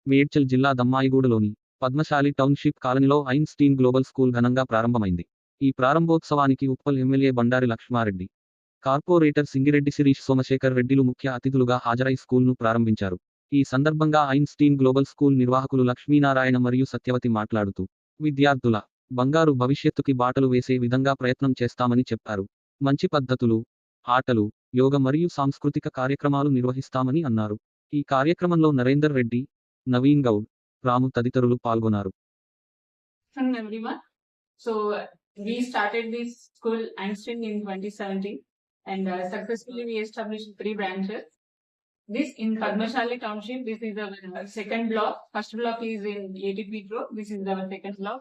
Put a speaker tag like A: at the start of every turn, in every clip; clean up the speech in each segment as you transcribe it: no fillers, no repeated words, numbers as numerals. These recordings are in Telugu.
A: మేడ్చల్ జిల్లా దమ్మాయిగూడలోని పద్మశాలి టౌన్షిప్ కాలనీలో ఐన్స్టీన్ గ్లోబల్ స్కూల్ ఘనంగా ప్రారంభమైంది. ఈ ప్రారంభోత్సవానికి ఉప్పల్ ఎమ్మెల్యే బండారి లక్ష్మారెడ్డి, కార్పొరేటర్ సింగిరెడ్డి శిరీష్ సోమశేఖర్ రెడ్డిలు ముఖ్య అతిథులుగా హాజరై స్కూల్ను ప్రారంభించారు. ఈ సందర్భంగా ఐన్స్టీన్ గ్లోబల్ స్కూల్ నిర్వాహకులు లక్ష్మీనారాయణ మరియు సత్యవతి మాట్లాడుతూ, విద్యార్థుల బంగారు భవిష్యత్తుకి బాటలు వేసే విధంగా ప్రయత్నం చేస్తామని చెప్పారు. మంచి పద్ధతులు, ఆటలు, యోగ మరియు సాంస్కృతిక కార్యక్రమాలు నిర్వహిస్తామని అన్నారు. ఈ కార్యక్రమంలో నరేందర్ రెడ్డి, నవీన్ గౌడ్, రాము తదితరులు పాల్గొన్నారు.
B: Hello everyone. So we started this school Einstein in 2017 and successfully we established 3 branches. This in Padmashali Township, this is our second block. First block is in ATP Road. This is our second block.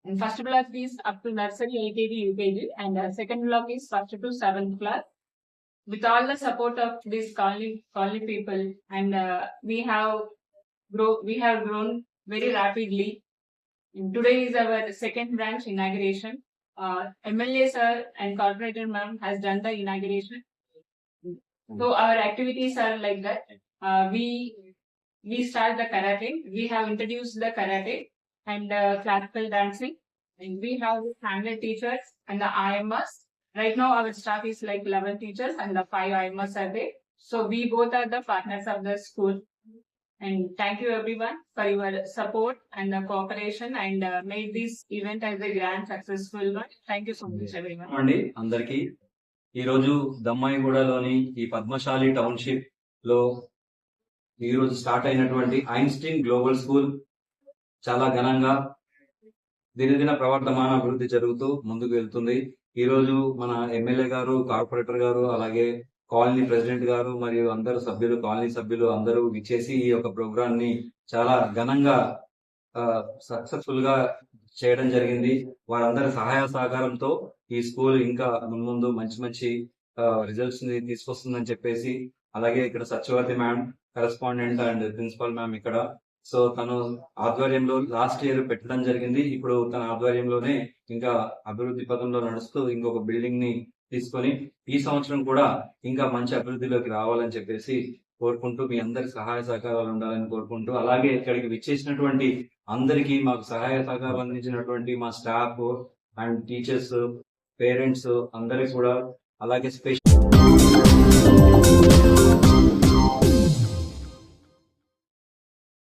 B: And first block is up to nursery, LKG, UKG, and second block is first to 7th class. With all the support of this colony people, and we have grown very rapidly. And today is our second branch inauguration. MLA sir and corporator ma'am has done the inauguration. So our activities are like that. We start the karate. We have introduced the karate and classical dancing. And we have family teachers and the IMS. Right now our staff is like 11 teachers and the 5 IMS are there. So we both are the partners of the school. And thank you everyone for your support and the cooperation and made this event as a grand successful one. Thank you so much everyone.
C: అండి అందరికీ ఈరోజు దమ్మాయిగూడలోని ఈ పద్మశాలి టౌన్షిప్ లో ఈరోజు స్టార్ట్ అయినటువంటి ఐన్స్టీన్ గ్లోబల్ స్కూల్ చాలా ఘనంగా దినదిన ప్రవర్ధమాన అభివృద్ధి జరుగుతూ ముందుకు వెళ్తుంది. ఈరోజు మన ఎమ్మెల్యే గారు, కార్పొరేటర్ గారు, అలాగే కాలనీ ప్రెసిడెంట్ గారు మరియు అందరు సభ్యులు, కాలనీ సభ్యులు అందరూ విచ్చేసి ఈ యొక్క ప్రోగ్రామ్ ని చాలా ఘనంగా సక్సెస్ఫుల్ గా చేయడం జరిగింది. వారందరి సహాయ సహకారంతో ఈ స్కూల్ ఇంకా ముందు మంచి మంచి రిజల్ట్స్ ని తీసుకొస్తుందని చెప్పేసి, అలాగే ఇక్కడ Satyavathi ma'am correspondent and principal ma'am ఇక్కడ, సో తను ఆధ్వర్యంలో లాస్ట్ ఇయర్ పెట్టడం జరిగింది. ఇప్పుడు తన ఆధ్వర్యంలోనే ఇంకా అభివృద్ధి పథంలో నడుస్తూ ఇంకొక బిల్డింగ్ ని తీసుకొని ఈ సంవత్సరం కూడా ఇంకా మంచి అభివృద్ధిలోకి రావాలని చెప్పేసి కోరుకుంటూ, మీ అందరికి సహాయ సహకారాలు ఉండాలని కోరుకుంటూ, అలాగే ఇక్కడికి విచ్చేసినటువంటి అందరికీ మాకు సహాయ సహకారాలు అందించినటువంటి మా స్టాఫ్ అండ్ టీచర్స్, పేరెంట్స్ అందరికి కూడా, అలాగే స్పెషల్